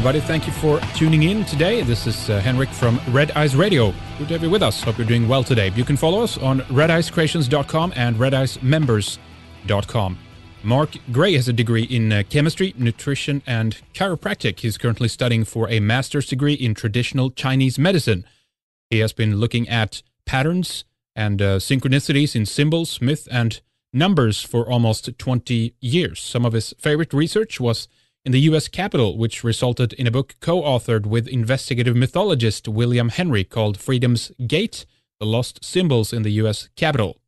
everybody. Thank you for tuning in today. This is Henrik from Red Eyes Radio. Good to have you with us. Hope you're doing well today. You can follow us on redeyescreations.com and redeyesmembers.com. Mark Gray has a degree in chemistry, nutrition, and chiropractic. He's currently studying for a master's degree in traditional Chinese medicine. He has been looking at patterns and synchronicities in symbols, myth, and numbers for almost 20 years. Some of his favorite research was in the U.S. Capitol, which resulted in a book co-authored with investigative mythologist William Henry called Freedom's Gate, The Lost Symbols in the U.S. Capitol.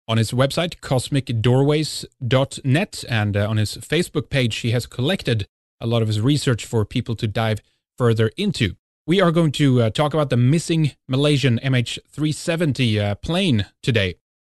On his website, cosmicdoorways.net, and on his Facebook page, he has collected a lot of his research for people to dive further into. We are going to talk about the missing Malaysian MH370 plane today.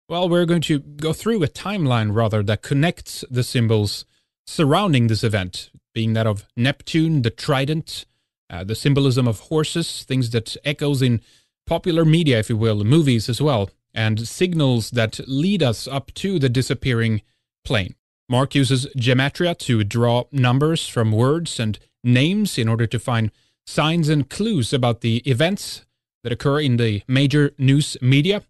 Well, we're going to go through a timeline, rather, that connects the symbols surrounding this event, being that of Neptune, the trident, the symbolism of horses, things that echoes in popular media, if you will, movies as well, and signals that lead us up to the disappearing plane. Mark uses gematria to draw numbers from words and names in order to find signs and clues about the events that occur in the major news media,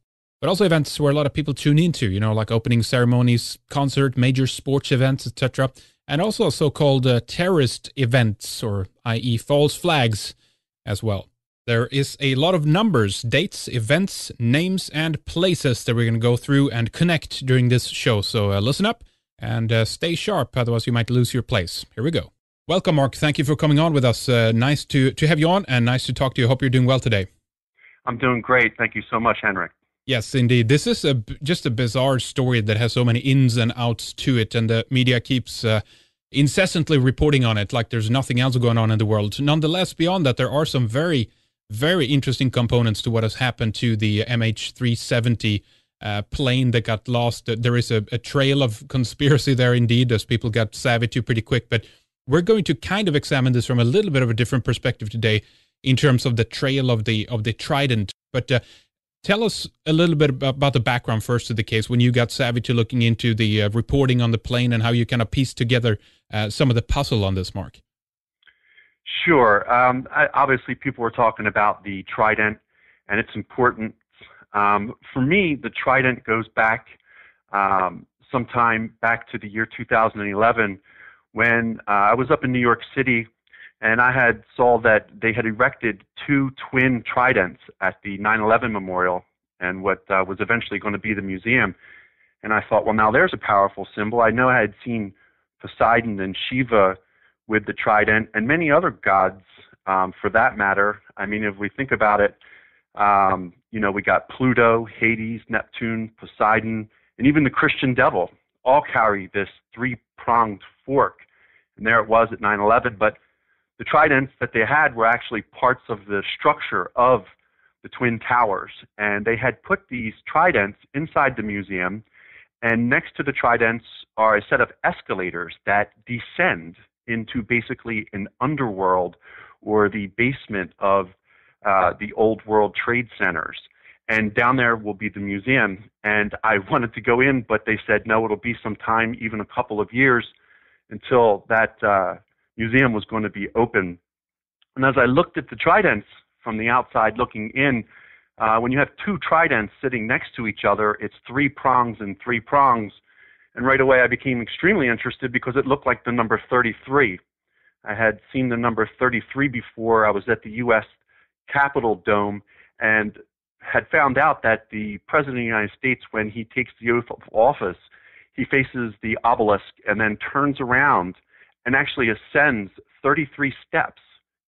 but also events where a lot of people tune into, like opening ceremonies, concert, major sports events, etc., and also so-called terrorist events, or i.e. false flags as well. There is a lot of numbers, dates, events, names, and places that we're going to go through and connect during this show. So listen up and stay sharp, otherwise you might lose your place. Here we go. Welcome, Mark. Thank you for coming on with us. Nice to have you on, and nice to talk to you. Hope you're doing well today. I'm doing great. Thank you so much, Henrik. Yes, indeed. This is just a bizarre story that has so many ins and outs to it, and the media keeps incessantly reporting on it like there's nothing else going on in the world. Nonetheless, beyond that, there are some very, very interesting components to what has happened to the MH370 plane that got lost. There is a trail of conspiracy there, indeed, as people got savvy to pretty quick, but we're going to kind of examine this from a little bit of a different perspective today in terms of the trail of the trident. But tell us a little bit about the background first to the case, when you got savvy to looking into the reporting on the plane and how you kind of pieced together some of the puzzle on this, Mark. Sure. Obviously, people were talking about the trident and its importance. For me, the trident goes back sometime back to the year 2011 when I was up in New York City, and I had saw that they had erected two twin tridents at the 9/11 memorial and what was eventually going to be the museum. And I thought, well, now there's a powerful symbol. I know I had seen Poseidon and Shiva with the trident, and many other gods for that matter. I mean, if we think about it, we got Pluto, Hades, Neptune, Poseidon, and even the Christian devil all carry this three-pronged fork. And there it was at 9/11, but the tridents that they had were actually parts of the structure of the Twin Towers, and they had put these tridents inside the museum, and next to the tridents are a set of escalators that descend into basically an underworld or the basement of the old World Trade Centers. And down there will be the museum. And I wanted to go in, but they said, no, it'll be some time, even a couple of years, until that museum was going to be open. And as I looked at the tridents from the outside looking in, when you have two tridents sitting next to each other, it's three prongs and three prongs. And right away I became extremely interested because it looked like the number 33. I had seen the number 33 before. I was at the U.S. Capitol Dome and had found out that the President of the United States, when he takes the oath of office, he faces the obelisk and then turns around and actually ascends 33 steps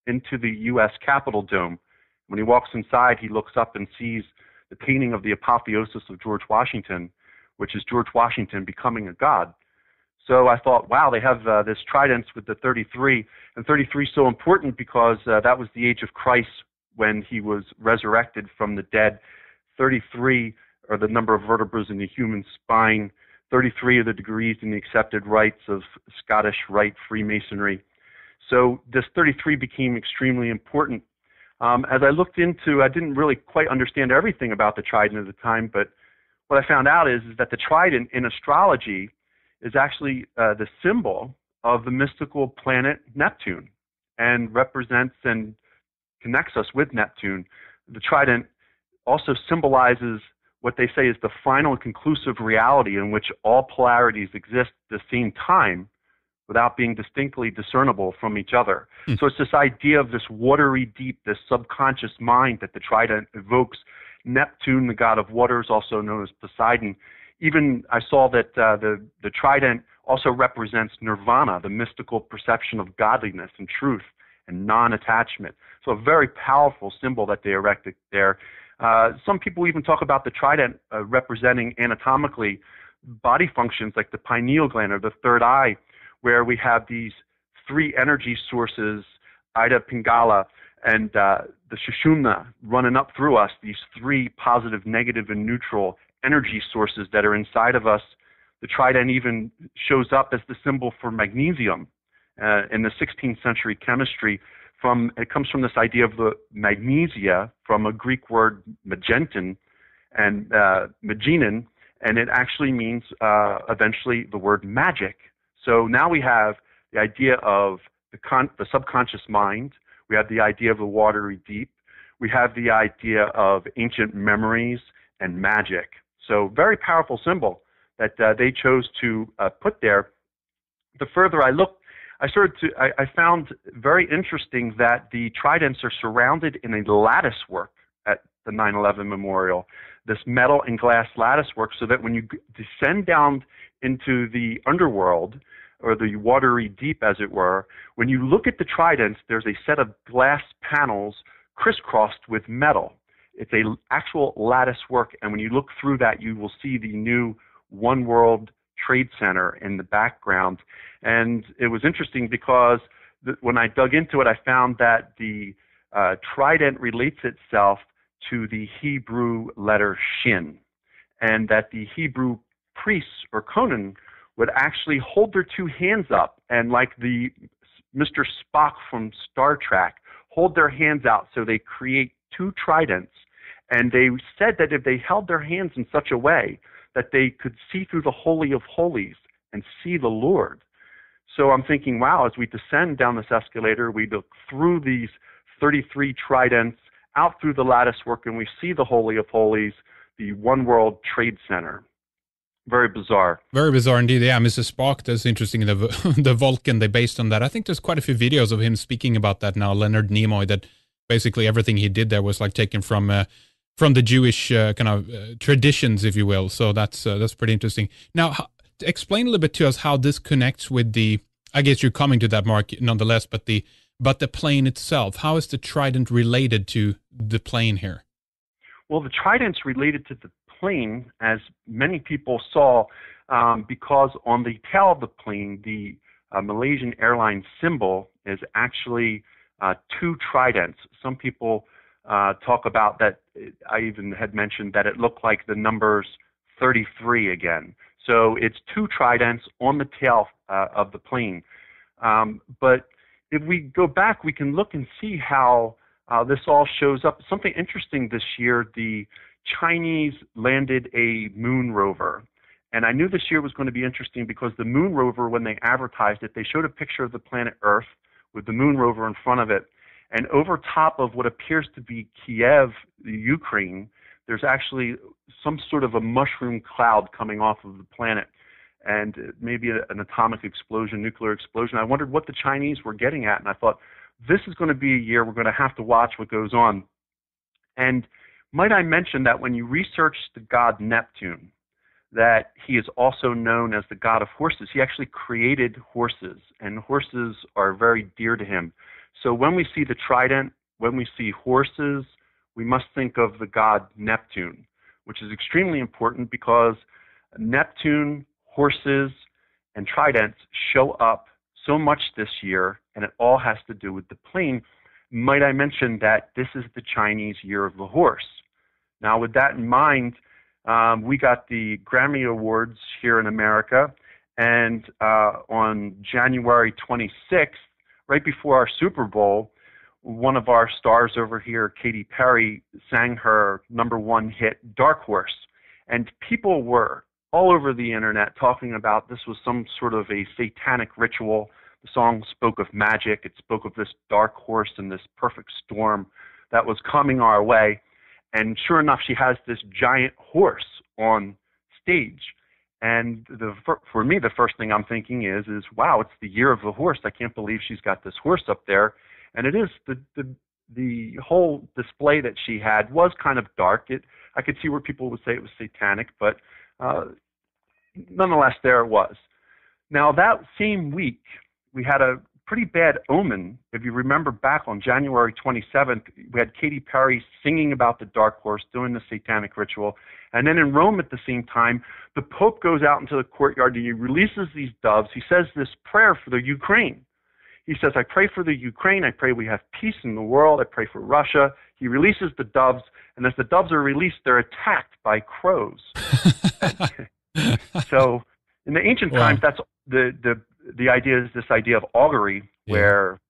into the U.S. Capitol Dome. When he walks inside, he looks up and sees the painting of the apotheosis of George Washington, which is George Washington becoming a god. So I thought, wow, they have this trident with the 33, and 33 is so important because that was the age of Christ when he was resurrected from the dead. 33 are the number of vertebrae in the human spine. 33 are the degrees in the accepted rites of Scottish Rite Freemasonry. So this 33 became extremely important. As I looked into, I didn't really quite understand everything about the trident at the time, but what I found out is that the trident in astrology is actually the symbol of the mystical planet Neptune. and represents and connects us with Neptune. The trident also symbolizes what they say is the final and conclusive reality in which all polarities exist at the same time without being distinctly discernible from each other. So it's this idea of this watery deep, this subconscious mind that the trident evokes. Neptune, the god of waters, also known as Poseidon. Even I saw that the trident also represents nirvana, the mystical perception of godliness and truth and non-attachment. So a very powerful symbol that they erected there. Some people even talk about the trident representing anatomically body functions like the pineal gland or the third eye, where we have these three energy sources, Ida, Pingala, and the Sushumna running up through us, these three positive, negative, and neutral energy sources that are inside of us. The trident even shows up as the symbol for magnesium in the 16th century chemistry. It comes from this idea of the magnesia, from a Greek word magentin and magenin, and it actually means eventually the word magic. So now we have the idea of the subconscious mind. We have the idea of the watery deep. We have the idea of ancient memories and magic. So very powerful symbol that they chose to put there. The further I looked, I found very interesting that the tridents are surrounded in a lattice work at the 9/11 memorial, this metal and glass lattice work, so that when you descend down into the underworld, or the watery deep, as it were, when you look at the tridents, there's a set of glass panels crisscrossed with metal. It's a actual lattice work, and when you look through that, you will see the new One World Trade Center in the background. And it was interesting because when I dug into it, I found that the trident relates itself to the Hebrew letter Shin, and that the Hebrew priests or Kohen would actually hold their two hands up and, like the Mr. Spock from Star Trek, hold their hands out so they create two tridents. And they said that if they held their hands in such a way that they could see through the Holy of Holies and see the Lord. So I'm thinking, wow, as we descend down this escalator, we look through these 33 tridents, out through the lattice work, and we see the Holy of Holies, the One World Trade Center. Very bizarre. Very bizarre indeed. Yeah, Mr. Spock, that's interesting. The Vulcan, they based on that. I think there's quite a few videos of him speaking about that now, Leonard Nimoy, that basically everything he did there was like taken from the Jewish kind of traditions, if you will. So that's pretty interesting. Now, explain a little bit to us how this connects with the, I guess you're coming to that, Mark, nonetheless, but the plane itself. How is the trident related to the plane here? Well, the trident's related to the plane, as many people saw, because on the tail of the plane, the Malaysian airline symbol is actually two tridents. Some people talk about that. I even had mentioned that it looked like the numbers 33 again. So it's two tridents on the tail of the plane. But if we go back, we can look and see how this all shows up. Something interesting this year, the Chinese landed a moon rover. And I knew this year was going to be interesting because the moon rover, when they advertised it, they showed a picture of the planet Earth with the moon rover in front of it. And over top of what appears to be Kiev, the Ukraine, there's actually some sort of a mushroom cloud coming off of the planet. And maybe an atomic explosion, nuclear explosion. I wondered what the Chinese were getting at. And I thought, this is going to be a year we're going to have to watch what goes on. And might I mention that when you research the god Neptune, that he is also known as the god of horses. He actually created horses, and horses are very dear to him. So when we see the trident, when we see horses, we must think of the god Neptune, which is extremely important because Neptune, horses, and tridents show up so much this year, and it all has to do with the plane. Might I mention that this is the Chinese Year of the Horse. Now, with that in mind, we got the Grammy Awards here in America, and on January 26th, right before our Super Bowl, one of our stars over here, Katy Perry, sang her #1 hit, Dark Horse. And people were all over the internet talking about this was some sort of a satanic ritual, The song spoke of magic. It spoke of this dark horse and this perfect storm that was coming our way. And sure enough, she has this giant horse on stage. And for me, the first thing I'm thinking is, wow, it's the year of the horse. I can't believe she's got this horse up there. And it is the whole display that she had was kind of dark. I could see where people would say it was satanic, but nonetheless, there it was. Now, that same week, we had a pretty bad omen. If you remember back on January 27th, we had Katy Perry singing about the dark horse, doing the satanic ritual. And then in Rome at the same time, the Pope goes out into the courtyard and he releases these doves. He says this prayer for the Ukraine. He says, I pray for the Ukraine. I pray we have peace in the world. I pray for Russia. He releases the doves. And as the doves are released, they're attacked by crows. So in the ancient times, that's the idea is this idea of augury, where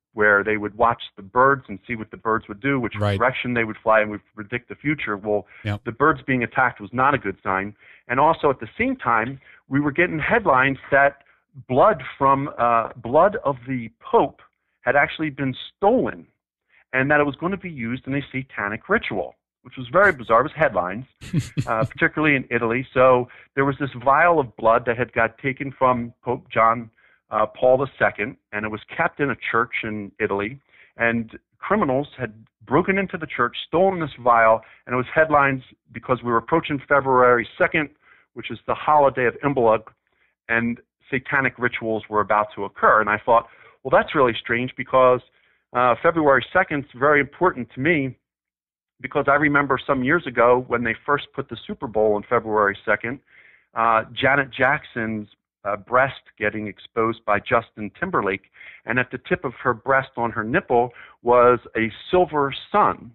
they would watch the birds and see what the birds would do, which direction they would fly, and would predict the future. Well, the birds being attacked was not a good sign. And also at the same time, we were getting headlines that blood of the Pope had actually been stolen, and that it was going to be used in a satanic ritual, which was very bizarre. It was headlines, particularly in Italy. So there was this vial of blood that had got taken from Pope John Paul II, and it was kept in a church in Italy. And criminals had broken into the church, stolen this vial, and it was headlines because we were approaching February 2nd, which is the holiday of Symbolic, and satanic rituals were about to occur. And I thought, well, that's really strange because February 2nd is very important to me, because I remember some years ago when they first put the Super Bowl on February 2nd, Janet Jackson's breast getting exposed by Justin Timberlake, and at the tip of her breast on her nipple was a silver sun.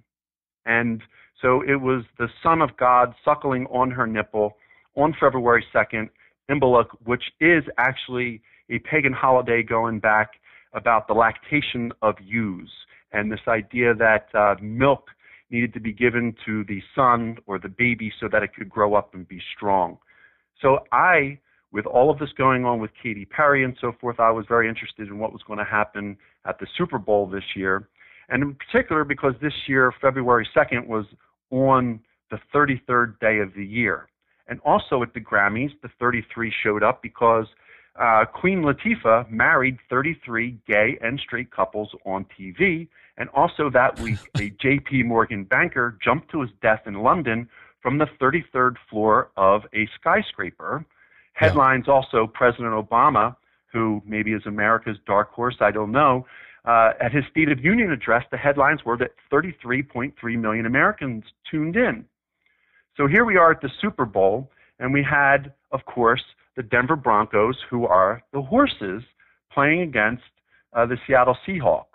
And so it was the Son of God suckling on her nipple on February 2nd, Symbolic, which is actually a pagan holiday going back about the lactation of ewes, and this idea that milk needed to be given to the son or the baby so that it could grow up and be strong. So with all of this going on with Katy Perry and so forth, I was very interested in what was going to happen at the Super Bowl this year. And in particular, because this year, February 2nd, was on the 33rd day of the year. And also at the Grammys, the 33 showed up because Queen Latifah married 33 gay and straight couples on TV. And also that week, a J.P. Morgan banker jumped to his death in London from the 33rd floor of a skyscraper. Headlines also, President Obama, who maybe is America's dark horse, I don't know, at his State of Union address, the headlines were that 33.3 million Americans tuned in. So here we are at the Super Bowl, and we had, of course, the Denver Broncos, who are the horses, playing against the Seattle Seahawks.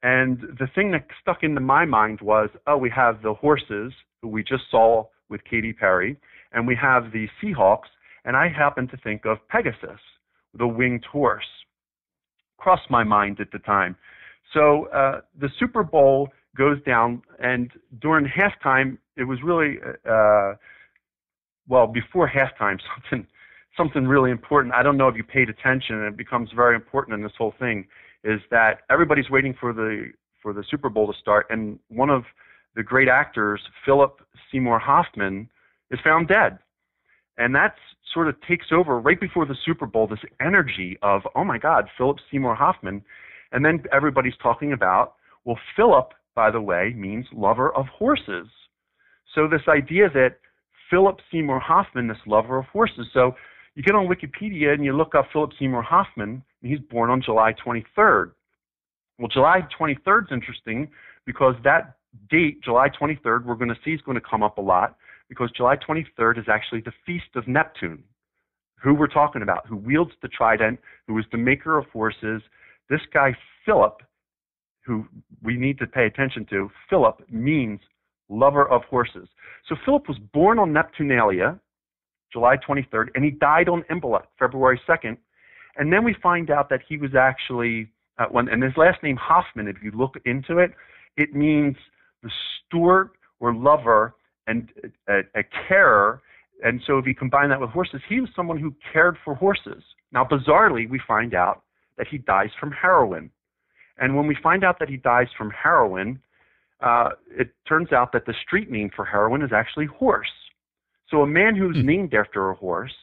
And the thing that stuck into my mind was, we have the horses, who we just saw with Katy Perry, and we have the Seahawks, and I happened to think of Pegasus, the winged horse. Crossed my mind at the time. So the Super Bowl goes down, and during halftime, it was really, before halftime, something really important. I don't know if you paid attention, and it becomes very important in this whole thing, is that everybody's waiting for the Super Bowl to start, and one of the great actors, Philip Seymour Hoffman, is found dead. And that sort of takes over right before the Super Bowl, this energy of, oh my God, Philip Seymour Hoffman. And then everybody's talking about, well, Philip, by the way, means lover of horses. So this idea that Philip Seymour Hoffman, this lover of horses. So you get on Wikipedia and you look up Philip Seymour Hoffman, and he's born on July 23rd. Well, July 23rd is interesting because that date, July 23rd, we're going to see is going to come up a lot, because July 23rd is actually the Feast of Neptune, who we're talking about, who wields the trident, who is the maker of horses. This guy, Philip, who we need to pay attention to, Philip means lover of horses. So Philip was born on Neptunalia, July 23rd, and he died on Symbolic, February 2nd. And then we find out that he was actually, and his last name, Hoffman, if you look into it, it means the steward or lover and a carer. And so if you combine that with horses, he was someone who cared for horses. Now, bizarrely, we find out that he dies from heroin. And when we find out that he dies from heroin, it turns out that the street name for heroin is actually horse. So a man who's named after a horse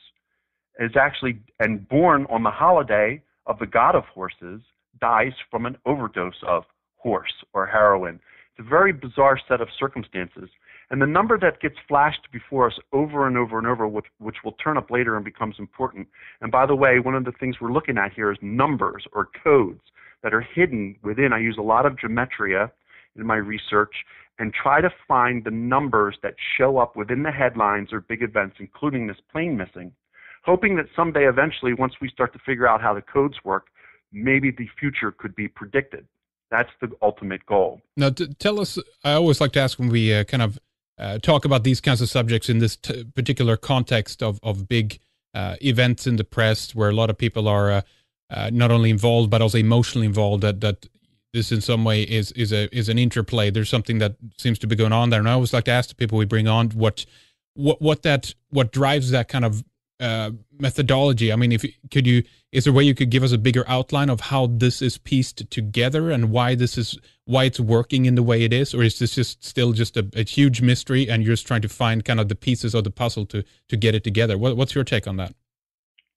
is actually, and born on the holiday of the god of horses, dies from an overdose of horse or heroin. It's a very bizarre set of circumstances. And the number that gets flashed before us over and over and over, which will turn up later and becomes important. And by the way, one of the things we're looking at here is numbers or codes that are hidden within. I use a lot of gematria in my research and try to find the numbers that show up within the headlines or big events, including this plane missing, hoping that someday eventually, once we start to figure out how the codes work, maybe the future could be predicted. That's the ultimate goal. Now, tell us, I always like to ask when we talk about these kinds of subjects in this particular context of big events in the press where a lot of people are not only involved but also emotionally involved, that this in some way is an interplay. There's something that seems to be going on there. And I always like to ask the people we bring on what drives that kind of methodology. I mean, is there a way you could give us a bigger outline of how this is pieced together and why it's working in the way it is? Or is this still a huge mystery and you're just trying to find kind of the pieces of the puzzle to get it together? What's your take on that?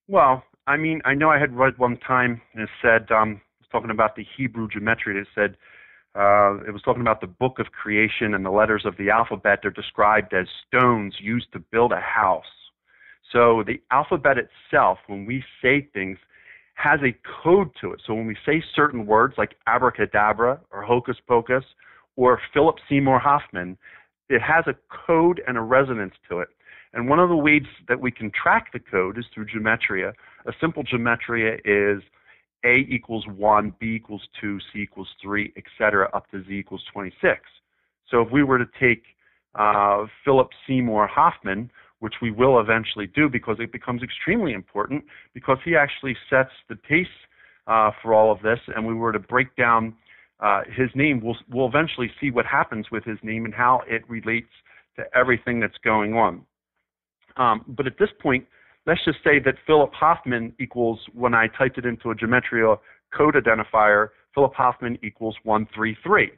Well, I mean, I know I had read one time and it said, it was talking about the Hebrew gematria. It said, it was talking about the book of creation, and the letters of the alphabet. They're described as stones used to build a house. So the alphabet itself, when we say things, has a code to it. So when we say certain words like abracadabra or hocus pocus or Philip Seymour Hoffman, it has a code and a resonance to it. And one of the ways that we can track the code is through gematria. A simple gematria is A equals 1, B equals 2, C equals 3, etc., up to Z equals 26. So if we were to take Philip Seymour Hoffman, which we will eventually do because it becomes extremely important, because he actually sets the pace for all of this, and we were to break down his name, we'll eventually see what happens with his name and how it relates to everything that's going on. But at this point, let's just say that Philip Hoffman equals, when I typed it into a gematria code identifier, Philip Hoffman equals 133.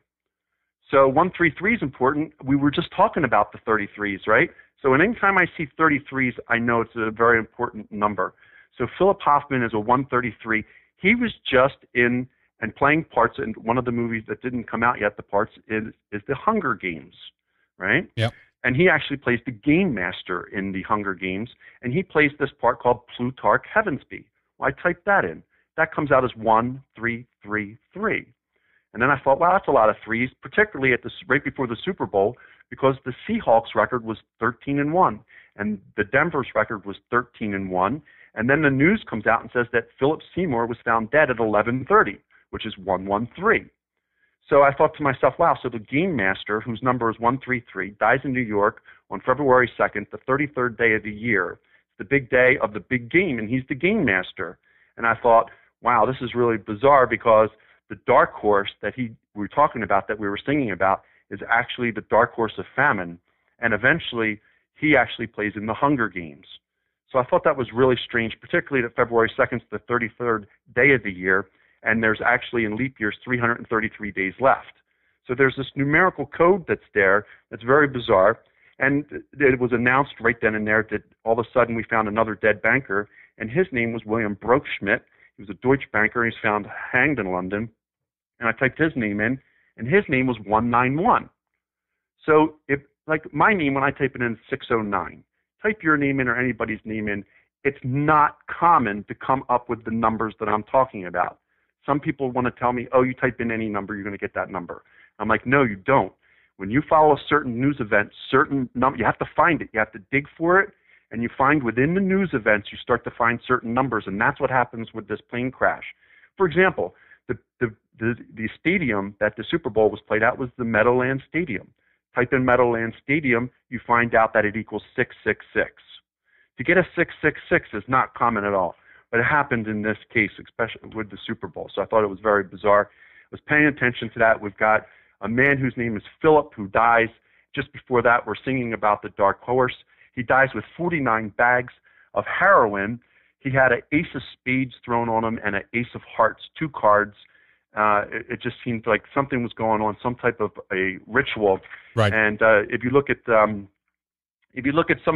So 133 is important. We were just talking about the 33s, right? So anytime I see 33s, I know it's a very important number. So Philip Hoffman is a 133. He was just in and playing parts in one of the movies that didn't come out yet. The parts is the Hunger Games, right? Yeah. And he actually plays the game master in the Hunger Games, and he plays this part called Plutarch Heavensby. Well, I typed that in. That comes out as 1333. And then I thought, wow, that's a lot of threes, particularly right before the Super Bowl, because the Seahawks record was 13-1, and the Denver's record was 13-1. And then the news comes out and says that Philip Seymour was found dead at 11:30, which is 113. So I thought to myself, wow, so the game master, whose number is 133, dies in New York on February 2nd, the 33rd day of the year. It's the big day of the big game, and he's the game master. And I thought, wow, this is really bizarre, because the dark horse that we were talking about, that we were singing about, is actually the dark horse of famine. And eventually, he actually plays in the Hunger Games. So I thought that was really strange, particularly that February 2nd is the 33rd day of the year, and there's actually in leap years 333 days left. So there's this numerical code that's there that's very bizarre. And it was announced right then and there that all of a sudden we found another dead banker, and his name was William Broekschmidt. He was a Deutsche banker. He's found hanged in London. And I typed his name in, and his name was 191. So like my name, when I type it in, 609. Type your name in or anybody's name in, it's not common to come up with the numbers that I'm talking about. Some people want to tell me, oh, you type in any number, you're going to get that number. I'm like, no, you don't. When you follow a certain news event, you have to find it. You have to dig for it, and you find within the news events, you start to find certain numbers, and that's what happens with this plane crash. For example, the stadium that the Super Bowl was played at was the Meadowlands Stadium. Type in Meadowlands Stadium, you find out that it equals 666. To get a 666 is not common at all. But it happened in this case, especially with the Super Bowl. So I thought it was very bizarre. I was paying attention to that. We've got a man whose name is Philip who dies. Just before that, we're singing about the dark horse. He dies with 49 bags of heroin. He had an ace of spades thrown on him and an ace of hearts, two cards. It just seemed like something was going on, some type of a ritual. Right. And if you look at some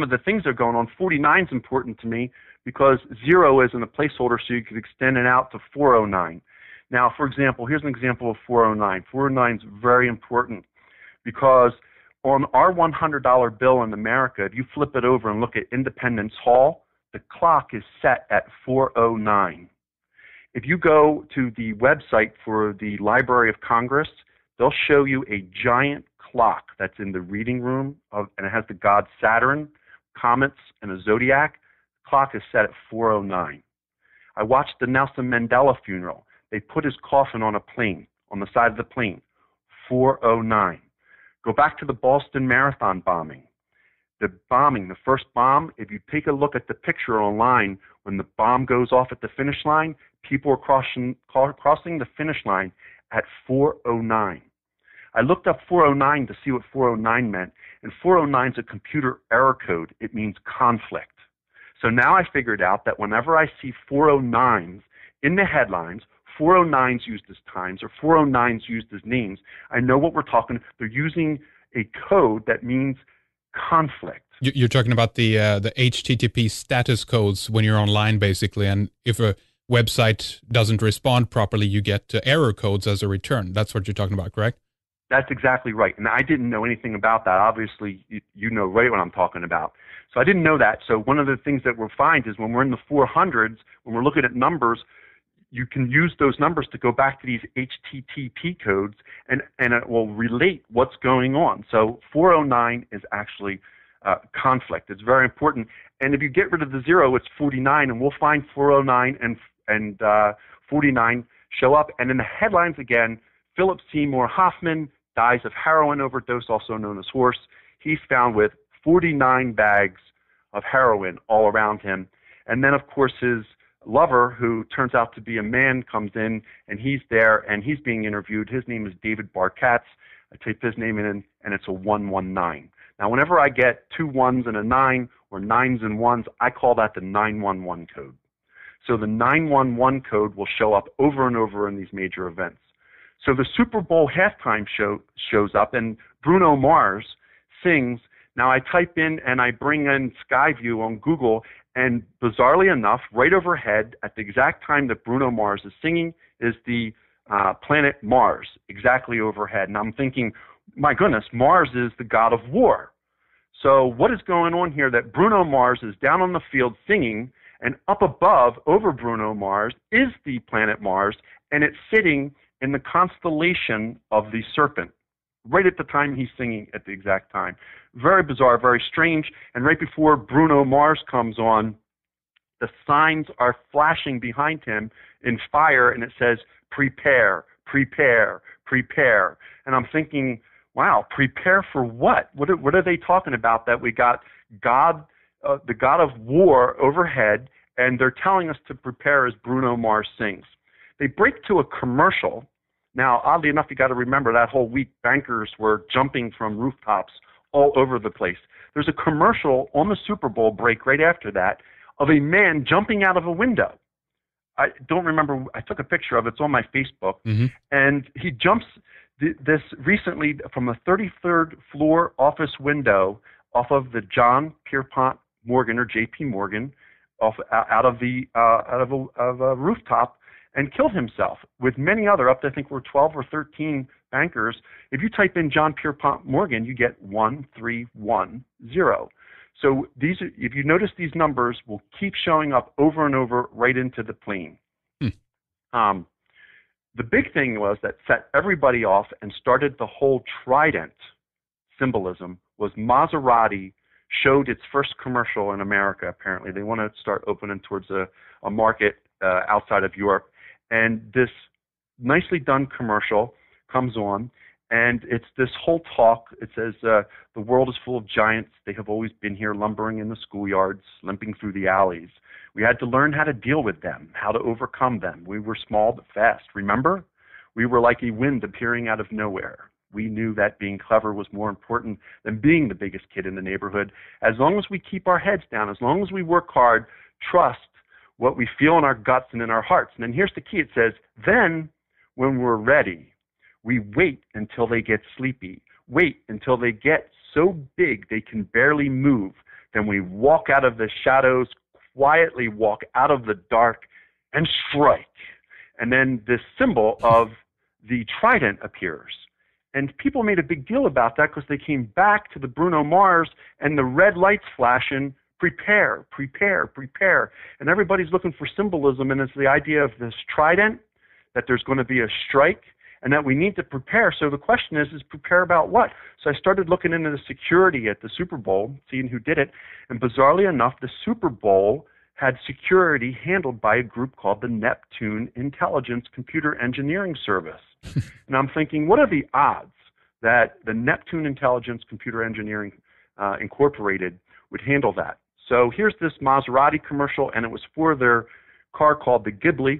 of the things that are going on, 49 is important to me because 0 isn't a placeholder, so you could extend it out to 409. Now, for example, here's an example of 409. 409 is very important because on our $100 bill in America, if you flip it over and look at Independence Hall, the clock is set at 409. If you go to the website for the Library of Congress, they'll show you a giant clock that's in the reading room, and it has the god Saturn, comets, and a zodiac. The clock is set at 409. I watched the Nelson Mandela funeral. They put his coffin on a plane, on the side of the plane, 409. Go back to the Boston Marathon bombing. The first bomb, if you take a look at the picture online, when the bomb goes off at the finish line, people are crossing the finish line at 409. I looked up 409 to see what 409 meant, and 409 is a computer error code. It means conflict. So now I figured out that whenever I see 409s in the headlines, 409s used as times or 409s used as names, I know what we're talking. They're using a code that means conflict. You're talking about the HTTP status codes when you're online, basically, and if a website doesn't respond properly, you get error codes as a return. That's what you're talking about, correct? That's exactly right. And I didn't know anything about that. Obviously, you know right what I'm talking about. So I didn't know that. So one of the things that we'll find is when we're in the 400s, when we're looking at numbers, you can use those numbers to go back to these HTTP codes, and it will relate what's going on. So 409 is actually conflict. It's very important. And if you get rid of the 0, it's 49, and we'll find 409 and 49 show up. And in the headlines again, Philip Seymour Hoffman dies of heroin overdose, also known as horse. He's found with 49 bags of heroin all around him. And then, of course, his lover, who turns out to be a man, comes in, and he's there, and he's being interviewed. His name is David Barkatz. I type his name in, and it's a 119. Now, whenever I get 2 1s and a 9, or 9s and 1s, I call that the 911 code. So the 911 code will show up over and over in these major events. So the Super Bowl halftime show shows up, and Bruno Mars sings. Now I type in and I bring in Skyview on Google, and bizarrely enough, right overhead at the exact time that Bruno Mars is singing is the planet Mars, exactly overhead. And I'm thinking, my goodness, Mars is the god of war. So what is going on here that Bruno Mars is down on the field singing, and up above, over Bruno Mars, is the planet Mars, and it's sitting in the constellation of the serpent, right at the time he's singing at the exact time. Very bizarre, very strange. And right before Bruno Mars comes on, the signs are flashing behind him in fire, and it says, prepare, prepare, prepare. And I'm thinking, wow, prepare for what? What are they talking about that we got God, the god of war overhead, and they're telling us to prepare as Bruno Mars sings. They break to a commercial. Now, oddly enough, you got to remember that whole week bankers were jumping from rooftops all over the place. There's a commercial on the Super Bowl break right after that of a man jumping out of a window. I don't remember. I took a picture of it. It's on my Facebook. Mm-hmm. And he jumps this recently from a 33rd floor office window off of the John Pierpont Morgan, or J.P. Morgan, out of a rooftop, and killed himself with many other, up to I think we're 12 or 13 bankers. If you type in John Pierpont Morgan, you get 1310. So these, if you notice, these numbers will keep showing up over and over right into the plane. The big thing was that set everybody off and started the whole trident symbolism was Maserati showed its first commercial in America. Apparently, they want to start opening towards a market outside of Europe. And this nicely done commercial comes on, and it's this whole talk. It says, the world is full of giants. They have always been here, lumbering in the schoolyards, limping through the alleys. We had to learn how to deal with them, how to overcome them. We were small but fast. Remember? We were like a wind appearing out of nowhere. We knew that being clever was more important than being the biggest kid in the neighborhood. As long as we keep our heads down, as long as we work hard, trust, what we feel in our guts and in our hearts. And then here's the key. It says, then when we're ready, we wait until they get sleepy. Wait until they get so big they can barely move. Then we walk out of the shadows, quietly walk out of the dark, and strike. And then this symbol of the trident appears. And people made a big deal about that because they came back to the Bruno Mars and the red lights flashing, prepare, prepare, prepare. And everybody's looking for symbolism, and it's the idea of this trident, that there's going to be a strike, and that we need to prepare. So the question is prepare about what? So I started looking into the security at the Super Bowl, seeing who did it, and bizarrely enough, the Super Bowl had security handled by a group called the Neptune Intelligence Computer Engineering Service. And I'm thinking, what are the odds that the Neptune Intelligence Computer Engineering Incorporated would handle that? So here's this Maserati commercial, and it was for their car called the Ghibli.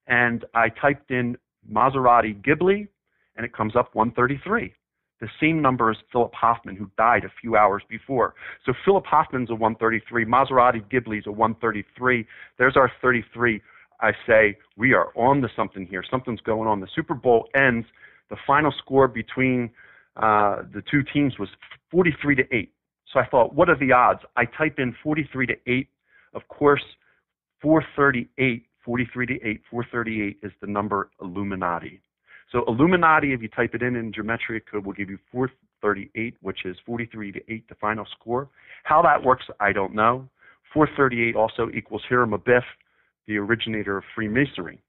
And I typed in Maserati Ghibli, and it comes up 133. The same number as Philip Hoffman, who died a few hours before. So Philip Hoffman's a 133. Maserati Ghibli's a 133. There's our 33. I say, we are on to something here. Something's going on. The Super Bowl ends. The final score between the two teams was 43-8. So I thought, what are the odds? I type in 43-8. Of course, 438, 43-8, 438 is the number Illuminati. So Illuminati, if you type it in gematria code, will give you 438, which is 43-8, the final score. How that works, I don't know. 438 also equals Hiram Abiff, the originator of Freemasonry.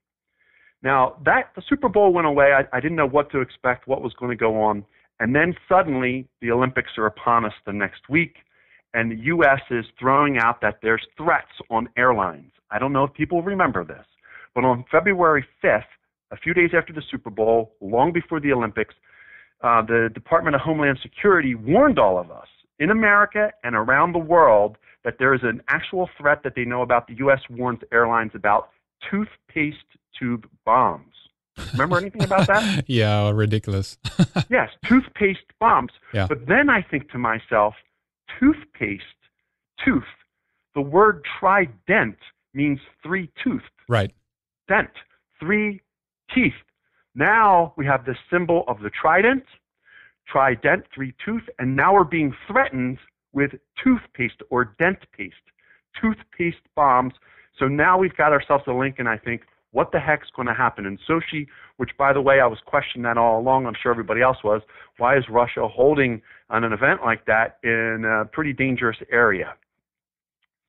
Now, the Super Bowl went away. I didn't know what to expect, what was going to go on. And then suddenly, the Olympics are upon us the next week, and the U.S. is throwing out that there's threats on airlines. I don't know if people remember this, but on February 5th, a few days after the Super Bowl, long before the Olympics, the Department of Homeland Security warned all of us in America and around the world that there is an actual threat that they know about. The U.S. warns airlines about toothpaste tube bombs. Remember anything about that? Yeah, ridiculous. Yes, toothpaste bombs. Yeah. But then I think to myself, toothpaste, tooth. The word trident means three-toothed. Right. Dent, three teeth. Now we have the symbol of the trident, three-tooth, and now we're being threatened with toothpaste or dent paste, toothpaste bombs. So now we've got ourselves a link, and I think, what the heck's going to happen? In Sochi, which, by the way, I was questioning that all along, I'm sure everybody else was, why is Russia holding an event like that in a pretty dangerous area?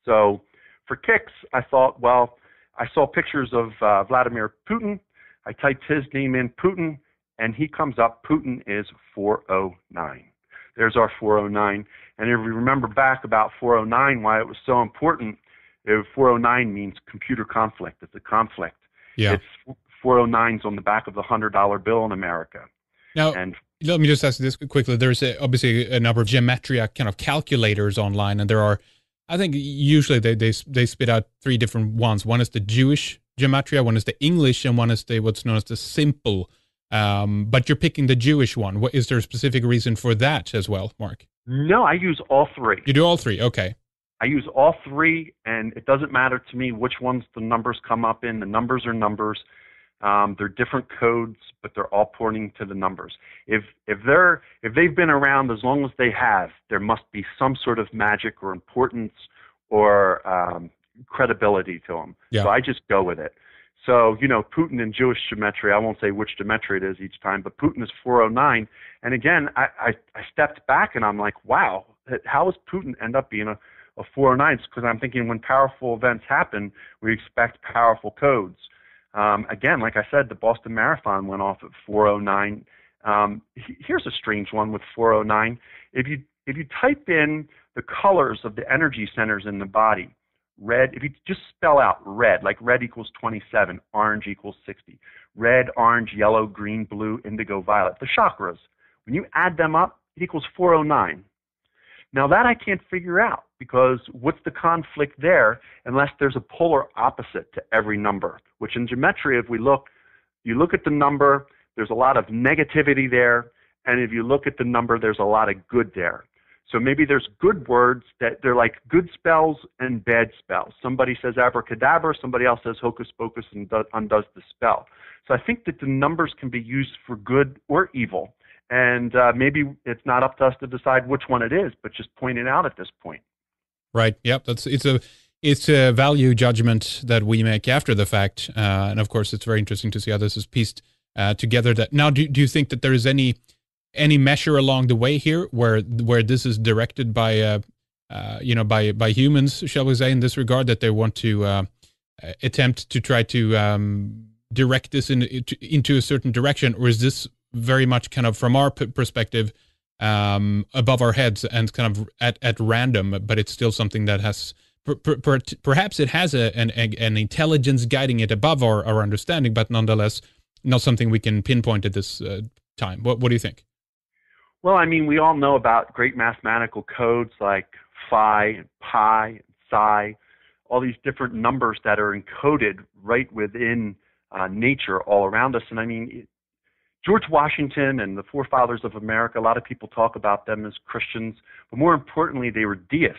So for kicks, I thought, well, I saw pictures of Vladimir Putin. I typed his name in, Putin, and he comes up. Putin is 409. There's our 409. And if you remember back about 409, why it was so important, 409 means computer conflict. It's a conflict. Yeah. It's 409s on the back of the $100 bill in America. Now, and let me just ask this quickly. There's obviously a number of gematria kind of calculators online, and there are, I think usually they spit out three different ones. One is the Jewish gematria, one is the English, and one is what's known as the simple. But you're picking the Jewish one. Is there a specific reason for that as well, Mark? No, I use all three. You do all three, okay. I use all three, and it doesn't matter to me which ones the numbers come up in. The numbers are numbers. They're different codes, but they're all pointing to the numbers. If they've been around as long as they have, there must be some sort of magic or importance or credibility to them. Yeah. So I just go with it. So, Putin in Jewish gematria, I won't say which gematria it is each time, but Putin is 409. And again, I stepped back and I'm like, wow, how does Putin end up being a 409? Because I'm thinking when powerful events happen, we expect powerful codes. Again, like I said, the Boston Marathon went off at 409. Here's a strange one with 409. If you type in the colors of the energy centers in the body, red, if you just spell out red, like red equals 27, orange equals 60, red, orange, yellow, green, blue, indigo, violet, the chakras, when you add them up, it equals 409. Now that I can't figure out, because what's the conflict there unless there's a polar opposite to every number, which in gematria, if you look at the number, there's a lot of negativity there, and if you look at the number, there's a lot of good there. So maybe there's good words that they're like good spells and bad spells. Somebody says abracadabra, somebody else says hocus pocus and undoes the spell. So I think that the numbers can be used for good or evil. And maybe it's not up to us to decide which one it is, but just point it out at this point. Right. Yep. It's a value judgment that we make after the fact. And of course, it's very interesting to see how this is pieced together. That now, do you think that there is any measure along the way here where this is directed by by humans, shall we say, in this regard, that they want to attempt to try to direct this into a certain direction, or is this very much kind of from our perspective above our heads and kind of at random, but it's still something that has perhaps it has an intelligence guiding it above our understanding, but nonetheless not something we can pinpoint at this time. What do you think? Well, I mean, we all know about great mathematical codes like phi and pi and psi, all these different numbers that are encoded right within nature all around us. And I mean, George Washington and the forefathers of America, a lot of people talk about them as Christians, but more importantly, they were deists.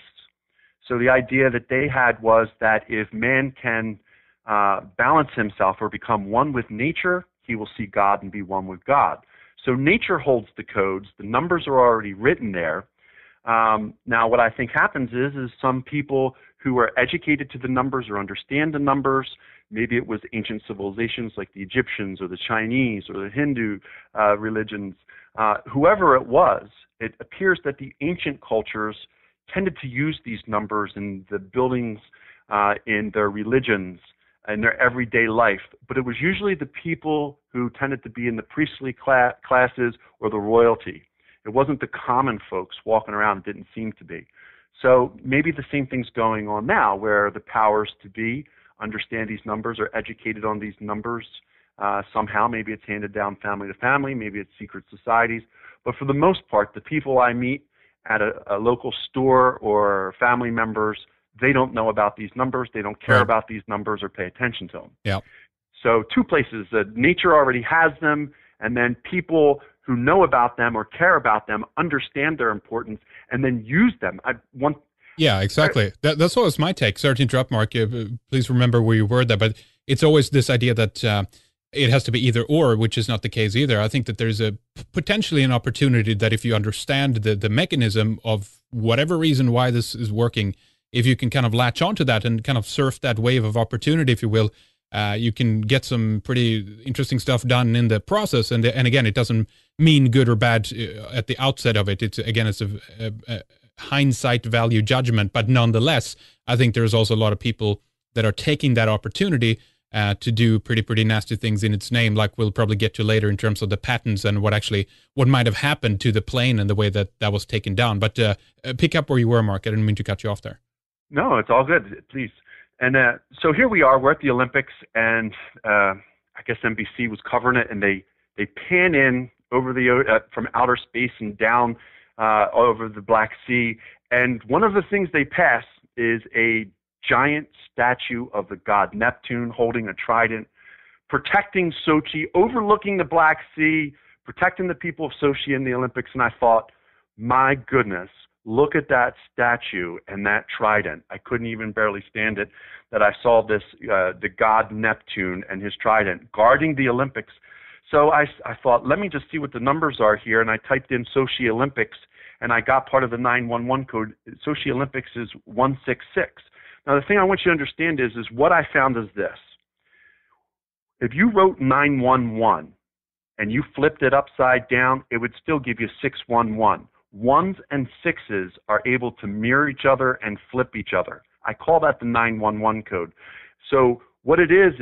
So the idea that they had was that if man can balance himself or become one with nature, he will see God and be one with God. So nature holds the codes. The numbers are already written there. Now, what I think happens is some people who are educated to the numbers or understand the numbers, maybe it was ancient civilizations like the Egyptians or the Chinese or the Hindu religions, whoever it was, it appears that the ancient cultures tended to use these numbers in the buildings, in their religions, in their everyday life. But it was usually the people who tended to be in the priestly classes or the royalty. It wasn't the common folks walking around. It didn't seem to be. So maybe the same thing's going on now, where the powers to be understand these numbers, are educated on these numbers somehow. Maybe it's handed down family to family. Maybe it's secret societies. But for the most part, the people I meet at a local store or family members, they don't know about these numbers. They don't care about these numbers or pay attention to them. Yeah. So two places. Nature already has them, and then people who know about them or care about them understand their importance and then use them. Yeah, exactly. That's always my take. Sorry to interrupt, Mark. Please remember where you word that. But it's always this idea that it has to be either or, which is not the case either. I think that there's potentially an opportunity that if you understand the mechanism of whatever reason why this is working, if you can kind of latch onto that and kind of surf that wave of opportunity, if you will, you can get some pretty interesting stuff done in the process. And again, it doesn't mean good or bad at the outset of it. It's a hindsight value judgment, but nonetheless, I think there's also a lot of people that are taking that opportunity to do pretty nasty things in its name, like we'll probably get to later in terms of the patents and what might have happened to the plane and the way that was taken down. But pick up where you were, Mark. I didn't mean to cut you off there. No, it's all good. Please. And so here we are. We're at the Olympics, and I guess NBC was covering it, and they pan in over from outer space and down over the Black Sea. And one of the things they pass is a giant statue of the god Neptune holding a trident, protecting Sochi, overlooking the Black Sea, protecting the people of Sochi in the Olympics. And I thought, my goodness, look at that statue and that trident. I couldn't even barely stand it that I saw this, the god Neptune and his trident guarding the Olympics. So I thought, let me just see what the numbers are here. And I typed in Sochi Olympics, and I got part of the 911 code. Sochi Olympics is 166. Now, the thing I want you to understand is what I found is this. If you wrote 911 and you flipped it upside down, it would still give you 611. Ones and sixes are able to mirror each other and flip each other. I call that the 911 code. So what it is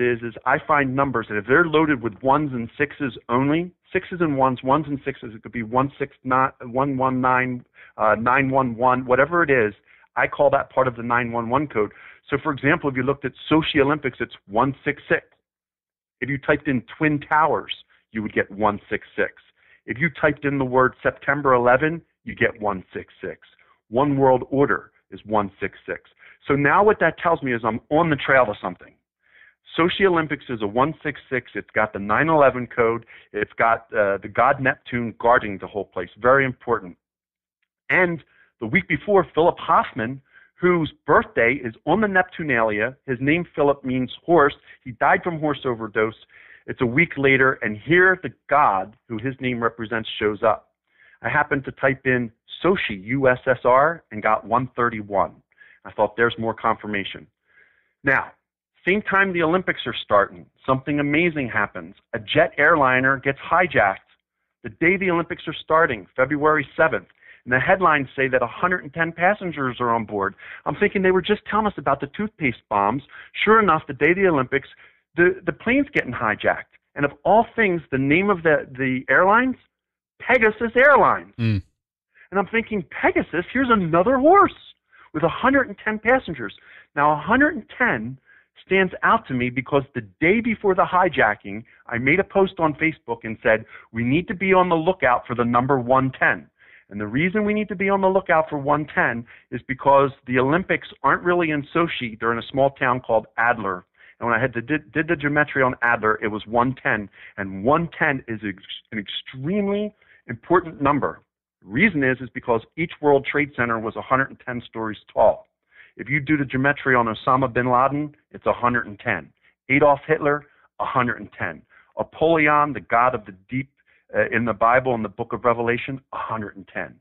I find numbers, and if they're loaded with ones and sixes only, sixes and ones and sixes, it could be 169, 119, 911, whatever it is, I call that part of the 911 code. So, for example, if you looked at Sochi Olympics, it's 166. If you typed in Twin Towers, you would get 166. If you typed in the word September 11, you get 166. One World Order is 166. So now what that tells me is I'm on the trail to something. Sochi Olympics is a 166. It's got the 911 code. It's got the god Neptune guarding the whole place. Very important. And The week before, Philip Hoffman, whose birthday is on the Neptunalia. His name Philip means horse. He died from horse overdose. It's a week later, and here the god who his name represents shows up. I happened to type in Sochi, USSR, and got 131. I thought there's more confirmation. Now, same time the Olympics are starting, something amazing happens. A jet airliner gets hijacked the day the Olympics are starting, February 7th. And the headlines say that 110 passengers are on board. I'm thinking they were just telling us about the toothpaste bombs. Sure enough, the day of the Olympics, the plane's getting hijacked. And of all things, the name of the airlines, Pegasus Airlines. Mm. And I'm thinking, Pegasus, here's another horse with 110 passengers. Now, 110 stands out to me because the day before the hijacking, I made a post on Facebook and said, we need to be on the lookout for the number 110. And the reason we need to be on the lookout for 110 is because the Olympics aren't really in Sochi. They're in a small town called Adler. And when I did the geometry on Adler, it was 110. And 110 is an extremely important number. The reason is because each World Trade Center was 110 stories tall. If you do the geometry on Osama bin Laden, it's 110. Adolf Hitler, 110. Apollyon, the god of the deep in the Bible, in the book of Revelation, 110.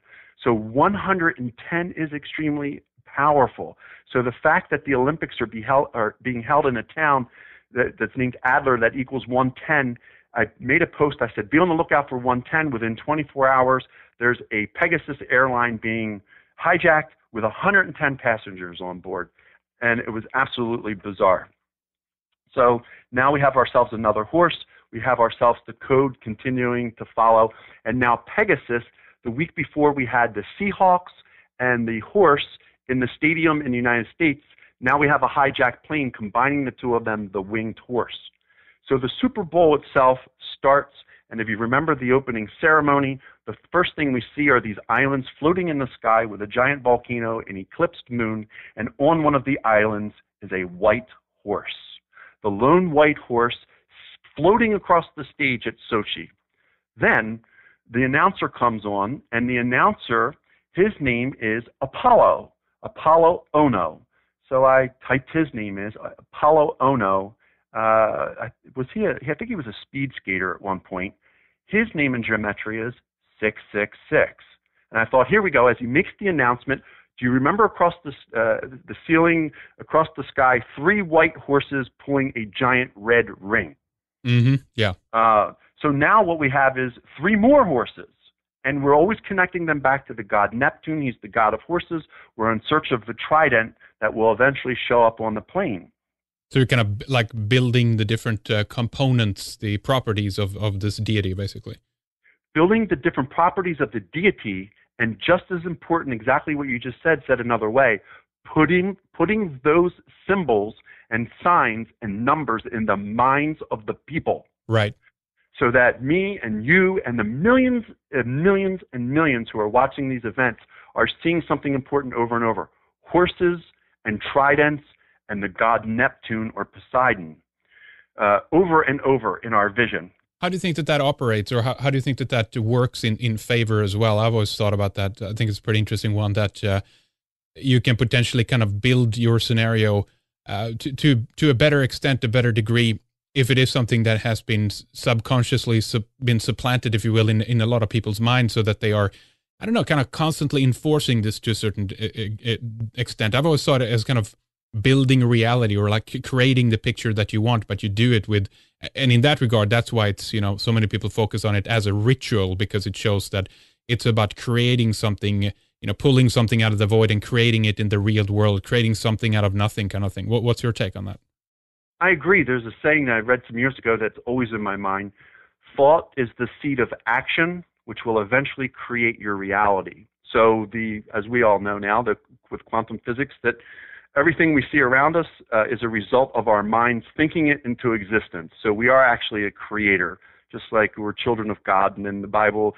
So 110 is extremely powerful. So the fact that the Olympics are being held in a town that's named Adler that equals 110, I made a post. I said, be on the lookout for 110. Within 24 hours, there's a Pegasus airline being hijacked with 110 passengers on board. And it was absolutely bizarre. So now we have ourselves another horse. We have ourselves the code continuing to follow. And now Pegasus, the week before we had the Seahawks and the horse in the stadium in the United States. Now we have a hijacked plane combining the two of them, the winged horse. So the Super Bowl itself starts, and if you remember the opening ceremony, the first thing we see are these islands floating in the sky with a giant volcano, an eclipsed moon, and on one of the islands is a white horse. The lone white horse floating across the stage at Sochi. Then the announcer comes on, and the announcer, his name is Apollo Ono. So I typed his name is Apollo Ono. I think he was a speed skater at one point. His name in geometry is 666. And I thought, here we go. As he makes the announcement, do you remember across the ceiling, across the sky, 3 white horses pulling a giant red ring? Mm-hmm. Yeah. So now what we have is 3 more horses. And we're always connecting them back to the god Neptune. He's the god of horses. We're in search of the trident that will eventually show up on the plane. So you're kind of like building the different components, the properties of this deity, basically. Building the different properties of the deity, and just as important, exactly what you just said another way, putting those symbols and signs and numbers in the minds of the people. Right. So that me and you and the millions and millions and millions who are watching these events are seeing something important over and over. Horses and tridents and the god Neptune or Poseidon over and over in our vision. How do you think that operates, or how do you think that works in favor as well? I've always thought about that. I think it's a pretty interesting one that you can potentially kind of build your scenario to a better extent, a better degree, if it is something that has been subconsciously been supplanted, if you will, in a lot of people's minds, so that they are, I don't know, kind of constantly enforcing this to a certain extent. I've always thought it as kind of building a reality, or like creating the picture that you want, but you do it with, and in that regard, that's why it's, so many people focus on it as a ritual, because it shows that it's about creating something, pulling something out of the void and creating it in the real world, creating something out of nothing kind of thing. What's your take on that? I agree. There's a saying that I read some years ago that's always in my mind. Thought is the seed of action, which will eventually create your reality. So as we all know now, with quantum physics, that everything we see around us is a result of our minds thinking it into existence. So we are actually a creator, just like we're children of God. And in the Bible,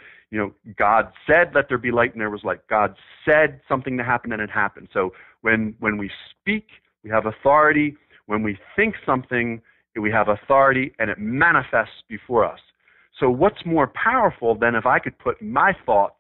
God said, let there be light, and there was light. God said something to happen, and it happened. So when we speak, we have authority. When we think something, we have authority, and it manifests before us. So what's more powerful than if I could put my thoughts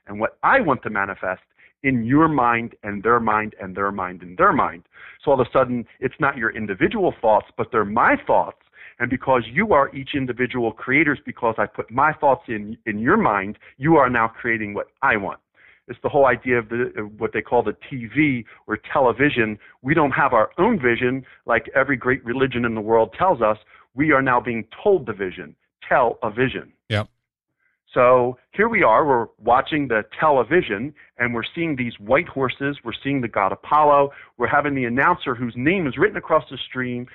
and what I want to manifest in your mind and their mind and their mind and their mind. So all of a sudden, it's not your individual thoughts, but they're my thoughts. And because you are each individual creators, because I put my thoughts in your mind, you are now creating what I want. It's the whole idea of what they call the TV or television. We don't have our own vision like every great religion in the world tells us. We are now being told the vision. Tell a vision. Yep. So here we are, we're watching the television, and we're seeing these white horses, we're seeing the god Apollo, we're having the announcer whose name is written across the stream,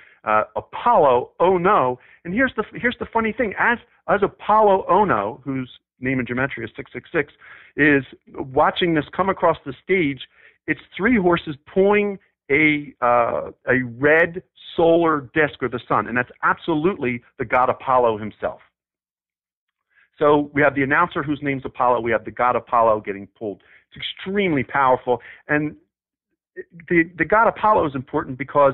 Apollo, oh no, and here's the funny thing, as Apollo, oh no, whose name in gematria is 666, is watching this come across the stage, it's three horses pulling a red solar disk, or the sun, and that's absolutely the god Apollo himself. So we have the announcer whose name's Apollo. We have the god Apollo getting pulled. It's extremely powerful. And the god Apollo is important because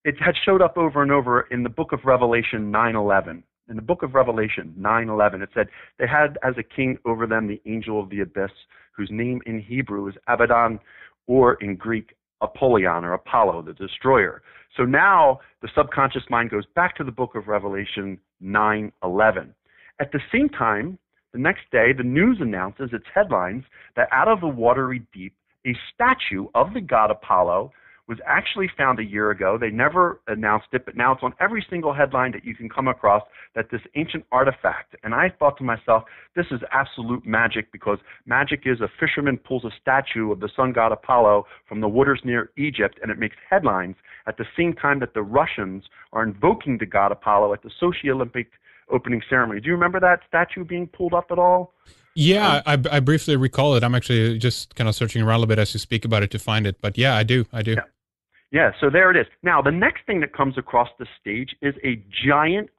it had showed up over and over in the book of Revelation 9:11. In the book of Revelation 9:11, it said, they had as a king over them the angel of the abyss, whose name in Hebrew is Abaddon, or in Greek, Apollyon, or Apollo, the destroyer. So now the subconscious mind goes back to the book of Revelation 9:11. At the same time, the next day, the news announces its headlines that out of the watery deep, a statue of the god Apollo was actually found a year ago. They never announced it, but now it's on every single headline that you can come across, that this ancient artifact. And I thought to myself, this is absolute magic, because magic is a fisherman pulls a statue of the sun god Apollo from the waters near Egypt, and it makes headlines at the same time that the Russians are invoking the god Apollo at the Sochi Olympic opening ceremony. Do you remember that statue being pulled up at all? Yeah, I briefly recall it. I'm actually just kind of searching around a little bit as you speak about it to find it. But yeah, I do. Yeah, so there it is. Now, the next thing that comes across the stage is a giant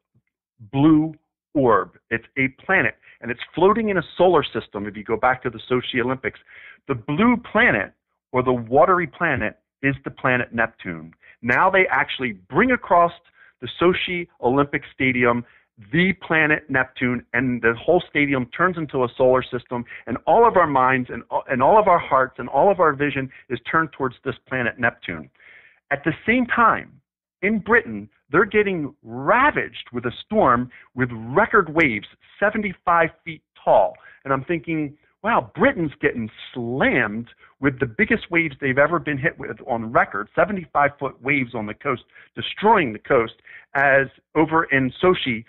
blue orb. It's a planet, and it's floating in a solar system. If you go back to the Sochi Olympics, the blue planet, or the watery planet, is the planet Neptune. Now they actually bring across the Sochi Olympic Stadium the planet Neptune, and the whole stadium turns into a solar system, and all of our minds and all of our hearts and all of our vision is turned towards this planet Neptune. At the same time, in Britain, they're getting ravaged with a storm with record waves 75 feet tall. And I'm thinking, wow, Britain's getting slammed with the biggest waves they've ever been hit with on record, 75-foot waves on the coast, destroying the coast, as over in Sochi,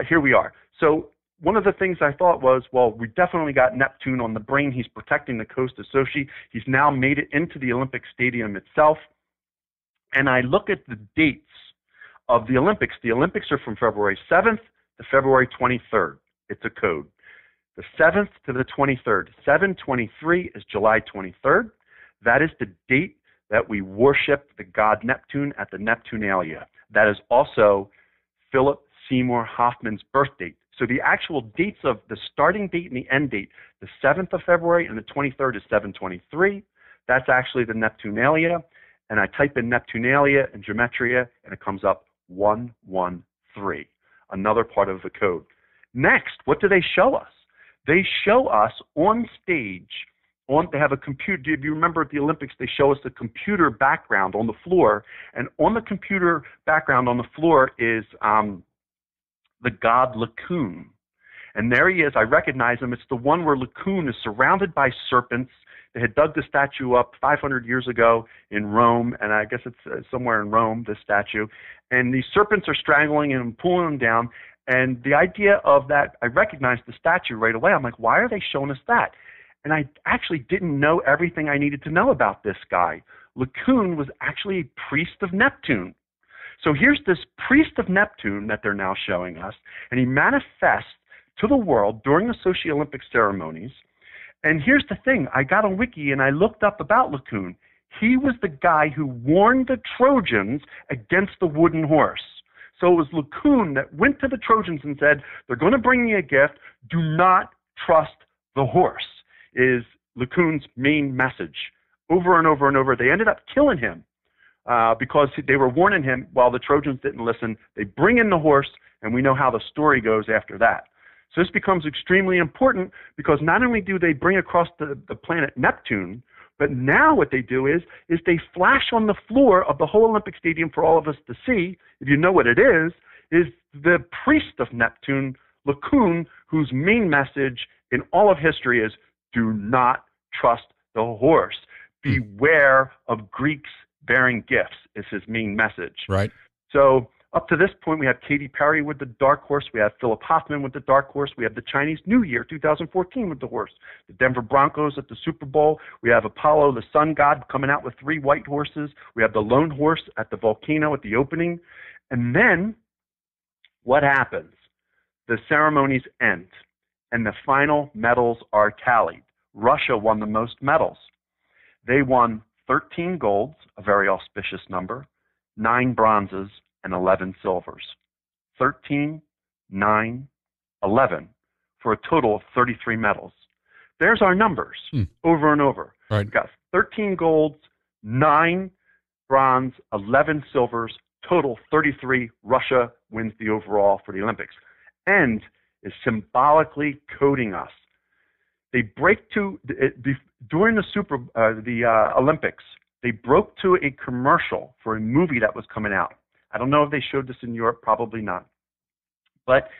here we are. So one of the things I thought was, well, we definitely got Neptune on the brain. He's protecting the coast of Sochi. He's now made it into the Olympic Stadium itself. And I look at the dates of the Olympics. The Olympics are from February 7th to February 23rd. It's a code. The 7th to the 23rd. 7/23 is July 23rd. That is the date that we worship the god Neptune at the Neptunalia. That is also Philip Seymour Hoffman's birth date. So the actual dates of the starting date and the end date, the 7th of February and the 23rd is 7/23. That's actually the Neptunalia. And I type in Neptunalia in gematria, and it comes up 113, another part of the code. Next, what do they show us? They show us on stage, they have a computer. Do you remember at the Olympics, they show us the computer background on the floor, and on the computer background on the floor is the god Laocoon. And there he is. I recognize him. It's the one where Laocoon is surrounded by serpents. They had dug the statue up 500 years ago in Rome, and I guess it's somewhere in Rome, this statue. And these serpents are strangling him and pulling him down. And the idea of that, I recognized the statue right away. I'm like, why are they showing us that? And I actually didn't know everything I needed to know about this guy. Laocoon was actually a priest of Neptune. So here's this priest of Neptune that they're now showing us, and he manifests to the world during the Sochi Olympic ceremonies. And here's the thing, I got on Wiki and I looked up about Laocoon. He was the guy who warned the Trojans against the wooden horse. So it was Laocoon that went to the Trojans and said, they're going to bring me a gift, do not trust the horse, is Laocoon's main message. Over and over and over, they ended up killing him because they were warning him while the Trojans didn't listen. They bring in the horse, and we know how the story goes after that. So this becomes extremely important because not only do they bring across the planet Neptune, But now what they do is they flash on the floor of the whole Olympic Stadium for all of us to see. If you know what it is the priest of Neptune, Laocoon, whose main message in all of history is, do not trust the horse. Beware of Greeks bearing gifts is his main message. Right. So up to this point, we have Katy Perry with the dark horse. We have Philip Hoffman with the dark horse. We have the Chinese New Year 2014 with the horse. The Denver Broncos at the Super Bowl. We have Apollo, the sun god, coming out with 3 white horses. We have the lone horse at the volcano at the opening. And then what happens? The ceremonies end, and the final medals are tallied. Russia won the most medals. They won 13 golds, a very auspicious number, 9 bronzes, and 11 silvers. 13, 9, 11, for a total of 33 medals. There's our numbers over and over. Right. We've got 13 golds, 9 bronze, 11 silvers, total 33. Russia wins the overall for the Olympics, and is symbolically coding us. They break to during the Olympics. They broke to a commercial for a movie that was coming out. I don't know if they showed this in Europe, probably not. But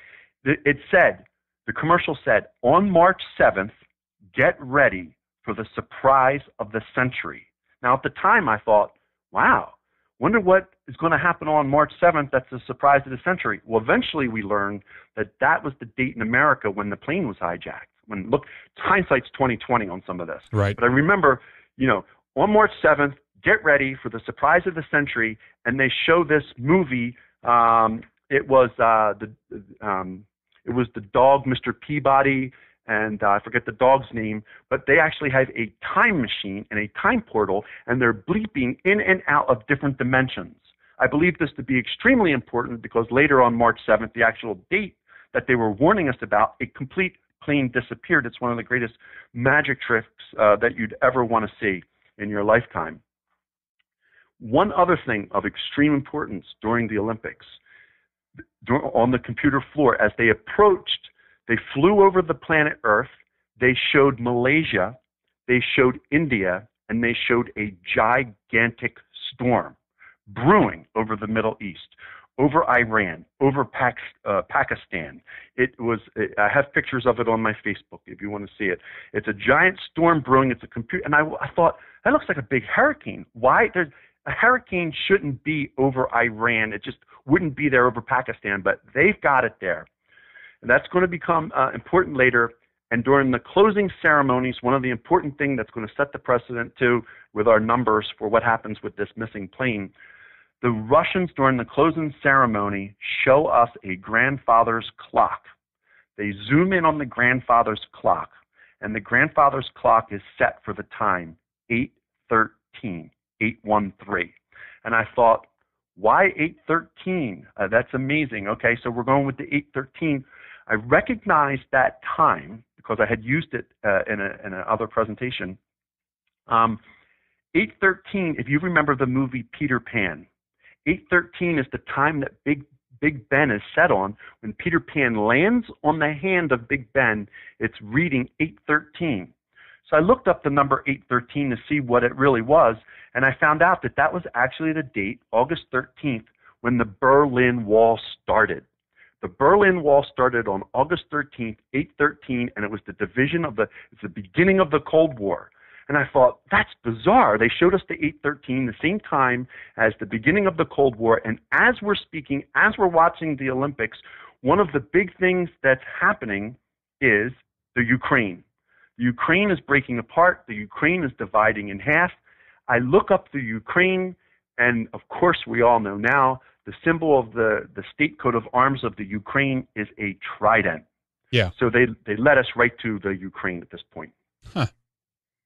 it said, the commercial said, on March 7th, get ready for the surprise of the century. Now, at the time, I thought, wow, wonder what is going to happen on March 7th that's the surprise of the century. Well, eventually we learned that was the date in America when the plane was hijacked. Look, hindsight's 20/20 on some of this. Right. But I remember, on March 7th, get ready for the surprise of the century, and they show this movie. It was the dog, Mr. Peabody, and I forget the dog's name, but they actually have a time machine and a time portal, and they're bleeping in and out of different dimensions. I believe this to be extremely important because later on March 7th, the actual date that they were warning us about, a complete plane disappeared. It's one of the greatest magic tricks that you'd ever want to see in your lifetime. One other thing of extreme importance during the Olympics, on the computer floor, as they approached, they flew over the planet Earth, they showed Malaysia, they showed India, and they showed a gigantic storm brewing over the Middle East, over Iran, over Pakistan. I have pictures of it on my Facebook if you want to see it. It's a giant storm brewing. It's a computer, and I thought, that looks like a big hurricane. Why? A hurricane shouldn't be over Iran. It just wouldn't be there over Pakistan, but they've got it there. And that's going to become important later. And during the closing ceremonies, one of the important things that's going to set the precedent too with our numbers for what happens with this missing plane, the Russians during the closing ceremony show us a grandfather's clock. They zoom in on the grandfather's clock, and the grandfather's clock is set for the time 8:13, 8:13. And I thought, why 8:13? That's amazing. Okay, so we're going with the 8:13. I recognized that time because I had used it in another presentation. 8:13, if you remember the movie Peter Pan, 8:13 is the time that Big Ben is set on. When Peter Pan lands on the hand of Big Ben, it's reading 8:13. So I looked up the number 8:13 to see what it really was, and I found out that was actually the date, August 13th, when the Berlin Wall started. The Berlin Wall started on August 13th, 8:13, and it was the beginning of the Cold War. And I thought, that's bizarre. They showed us the 8:13, the same time as the beginning of the Cold War. And as we're speaking, as we're watching the Olympics, one of the big things that's happening is the Ukraine. The Ukraine is breaking apart. The Ukraine is dividing in half. I look up the Ukraine, and of course we all know now, the symbol of the state coat of arms of the Ukraine is a trident. Yeah. So they led us right to the Ukraine at this point. Huh.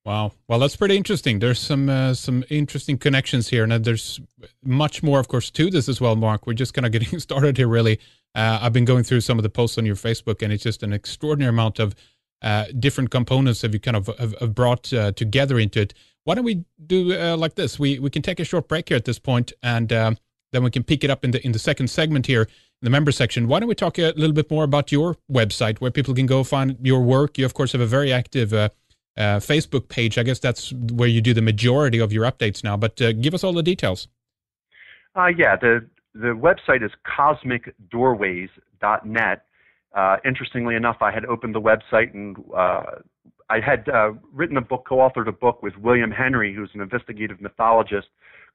Wow. Well, that's pretty interesting. There's some interesting connections here, and there's much more, of course, to this as well, Mark. We're just kind of getting started here, really. I've been going through some of the posts on your Facebook, and it's just an extraordinary amount of different components that you kind of have brought together into it. Why don't we do like this? We can take a short break here at this point, and then we can pick it up in the second segment here in the member section. Why don't we talk a little bit more about your website, where people can go find your work? You, of course, have a very active Facebook page. I guess that's where you do the majority of your updates now, but give us all the details. Yeah, the website is cosmicdoorways.net. Interestingly enough, I had opened the website and I had written a book, co-authored a book with William Henry, who's an investigative mythologist,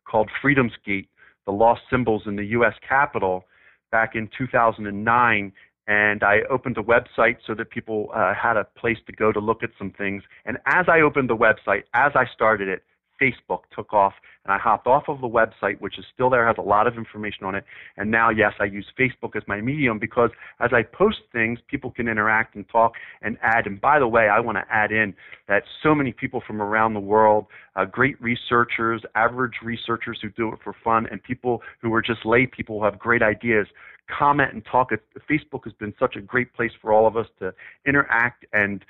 called Freedom's Gate, The Lost Symbols in the U.S. Capitol, back in 2009. And I opened the website so that people had a place to go to look at some things. And as I opened the website, as I started it, Facebook took off, and I hopped off of the website, which is still there, has a lot of information on it. And now, yes, I use Facebook as my medium because as I post things, people can interact and talk and add. And by the way, I want to add in that so many people from around the world, great researchers, average researchers who do it for fun, and people who are just lay people who have great ideas, comment and talk. Facebook has been such a great place for all of us to interact, and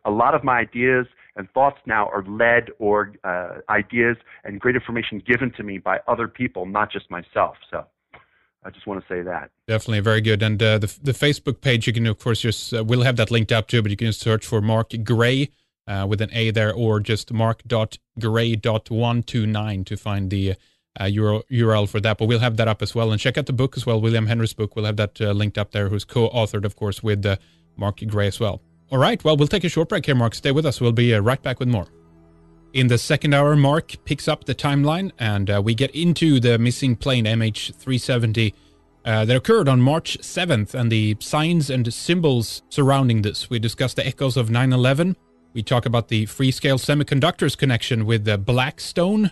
a lot of my ideas and thoughts now are led or ideas and great information given to me by other people, not just myself. So I just want to say that. Definitely very good. And the Facebook page, you can of course just we'll have that linked up too, but you can just search for Mark Gray with an A there, or just mark.gray.129 to find the URL for that. But we'll have that up as well. And check out the book as well, William Henry's book. We'll have that linked up there, who's co-authored, of course, with Mark Gray as well. All right, well, we'll take a short break here, Mark. Stay with us. We'll be right back with more. In the second hour, Mark picks up the timeline, and we get into the missing plane MH370 that occurred on March 7th and the signs and symbols surrounding this. We discuss the echoes of 9/11. We talk about the Freescale Semiconductors connection with Blackstone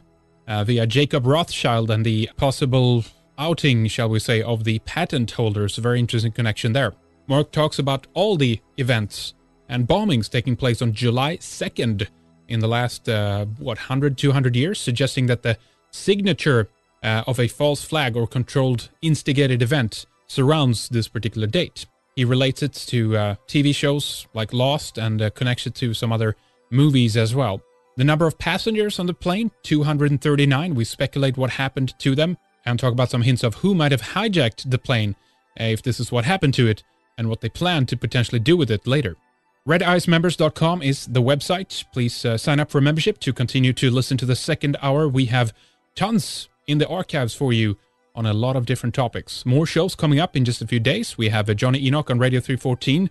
via Jacob Rothschild and the possible outing, shall we say, of the patent holders. Very interesting connection there. Mark talks about all the events and bombings taking place on July 2nd in the last, 100, 200 years, suggesting that the signature of a false flag or controlled instigated event surrounds this particular date. He relates it to TV shows like Lost and connects it to some other movies as well. The number of passengers on the plane, 239. We speculate what happened to them and talk about some hints of who might have hijacked the plane, if this is what happened to it, and what they plan to potentially do with it later. RedIceMembers.com is the website. Please sign up for a membership to continue to listen to the second hour. We have tons in the archives for you on a lot of different topics. More shows coming up in just a few days. We have Johnny Enoch on Radio 314.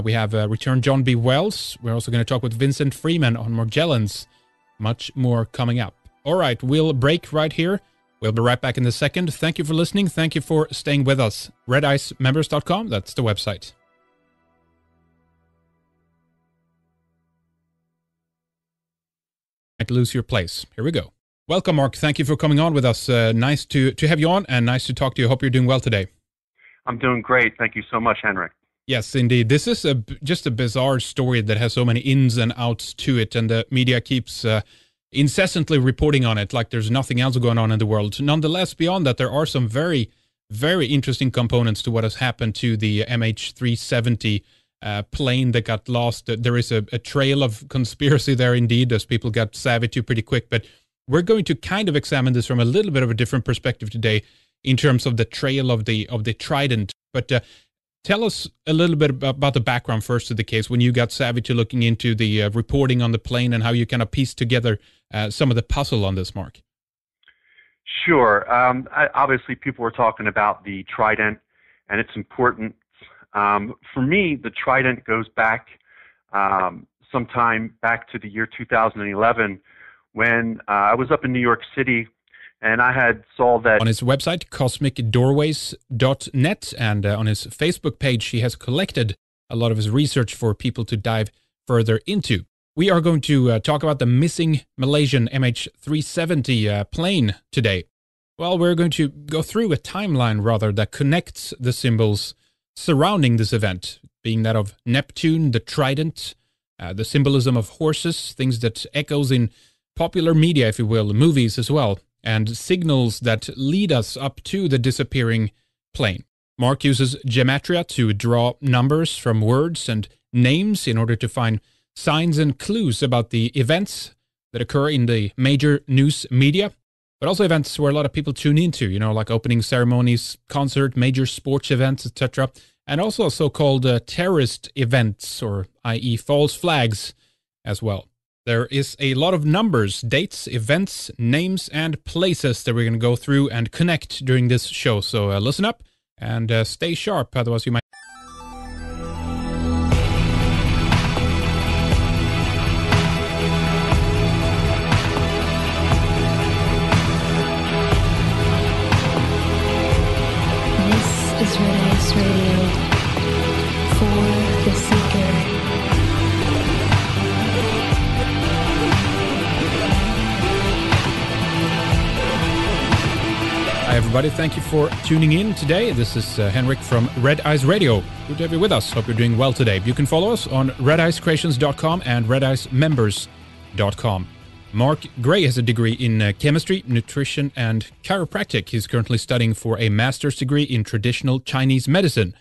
We have Return John B. Wells. We're also going to talk with Vincent Freeman on Morgellons. Much more coming up. All right, we'll break right here. We'll be right back in a second. Thank you for listening. Thank you for staying with us. RedIceMembers.com, that's the website. Might lose your place. Here we go. Welcome, Mark. Thank you for coming on with us. Nice to have you on, and nice to talk to you. Hope you're doing well today. I'm doing great. Thank you so much, Henrik. Yes, indeed. This is just a bizarre story that has so many ins and outs to it, and the media keeps incessantly reporting on it like there's nothing else going on in the world. Nonetheless, beyond that, there are some very, very interesting components to what has happened to the MH370 plane that got lost. There is a trail of conspiracy there indeed, as people got savvy to pretty quick. But we're going to kind of examine this from a little bit of a different perspective today in terms of the trail of the Trident. But tell us a little bit about the background first to the case, when you got savvy to looking into the reporting on the plane and how you kind of pieced together some of the puzzle on this, Mark. Sure. Obviously, people were talking about the Trident and its importance. For me, the Trident goes back sometime back to the year 2011 when I was up in New York City, and I had saw that on his website, cosmicdoorways.net, and on his Facebook page, he has collected a lot of his research for people to dive further into. We are going to talk about the missing Malaysian MH370 plane today. Well, we're going to go through a timeline, rather, that connects the symbols surrounding this event, being that of Neptune, the Trident, the symbolism of horses, things that echoes in popular media, if you will, movies as well, and signals that lead us up to the disappearing plane. Mark uses gematria to draw numbers from words and names in order to find signs and clues about the events that occur in the major news media, but also events where a lot of people tune into, like opening ceremonies, concert, major sports events, etc., and also so-called terrorist events, or i.e. false flags, as well. There is a lot of numbers, dates, events, names, and places that we're going to go through and connect during this show. So listen up and stay sharp, otherwise you might... This is Red Ice Radio for the Seeker. Hi everybody, thank you for tuning in today. This is Henrik from Red Ice Radio. Good to have you with us. Hope you're doing well today. You can follow us on redicecreations.com and redicemembers.com. Mark Gray has a degree in chemistry, nutrition, and chiropractic. He's currently studying for a master's degree in traditional Chinese medicine.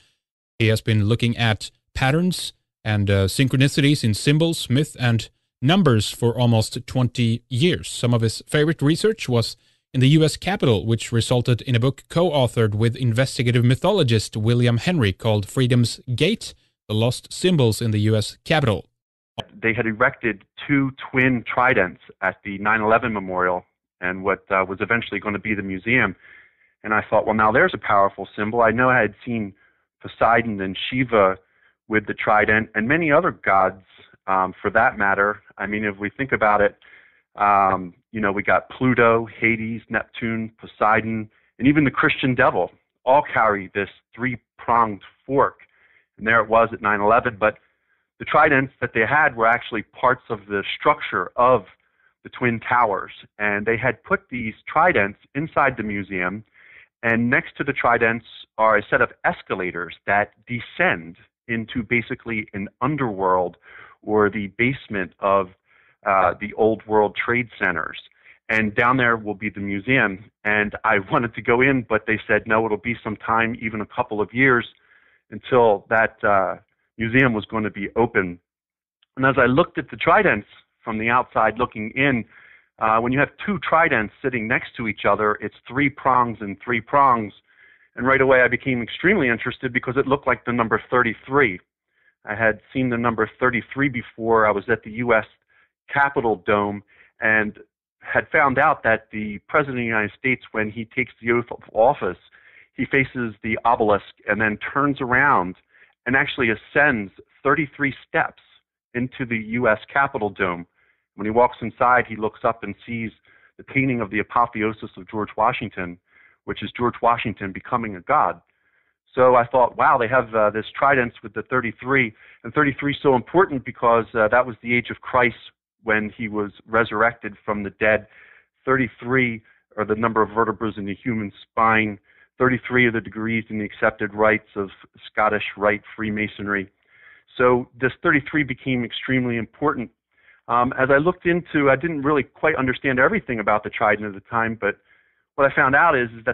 He has been looking at patterns and synchronicities in symbols, myth, and numbers for almost 20 years. Some of his favorite research was in the U.S. Capitol, which resulted in a book co-authored with investigative mythologist William Henry called Freedom's Gate, The Lost Symbols in the U.S. Capitol. They had erected two twin tridents at the 9/11 memorial and what was eventually going to be the museum. And I thought, well, now there's a powerful symbol. I know I had seen Poseidon and Shiva with the trident and many other gods for that matter. I mean, if we think about it, we got Pluto, Hades, Neptune, Poseidon, and even the Christian devil all carry this three-pronged fork. And there it was at 9/11. But the tridents that they had were actually parts of the structure of the Twin Towers. And they had put these tridents inside the museum. And next to the tridents are a set of escalators that descend into basically an underworld or the basement of the old World Trade Centers. And down there will be the museum. And I wanted to go in, but they said, no, it'll be some time, even a couple of years, until that museum was going to be open. And as I looked at the tridents from the outside looking in, when you have two tridents sitting next to each other, it's three prongs and three prongs. And right away I became extremely interested because it looked like the number 33. I had seen the number 33 before. I was at the U.S. Capitol Dome and had found out that the President of the United States, when he takes the oath of office, he faces the obelisk and then turns around and actually ascends 33 steps into the U.S. Capitol Dome. When he walks inside, he looks up and sees the painting of the apotheosis of George Washington, which is George Washington becoming a god. So I thought, wow, they have this trident with the 33, and 33 is so important because that was the age of Christ when he was resurrected from the dead. 33 are the number of vertebrae in the human spine. 33 are the degrees in the accepted rites of Scottish Rite Freemasonry. So this 33 became extremely important. As I looked into, I didn't really quite understand everything about the trident at the time, but what I found out is that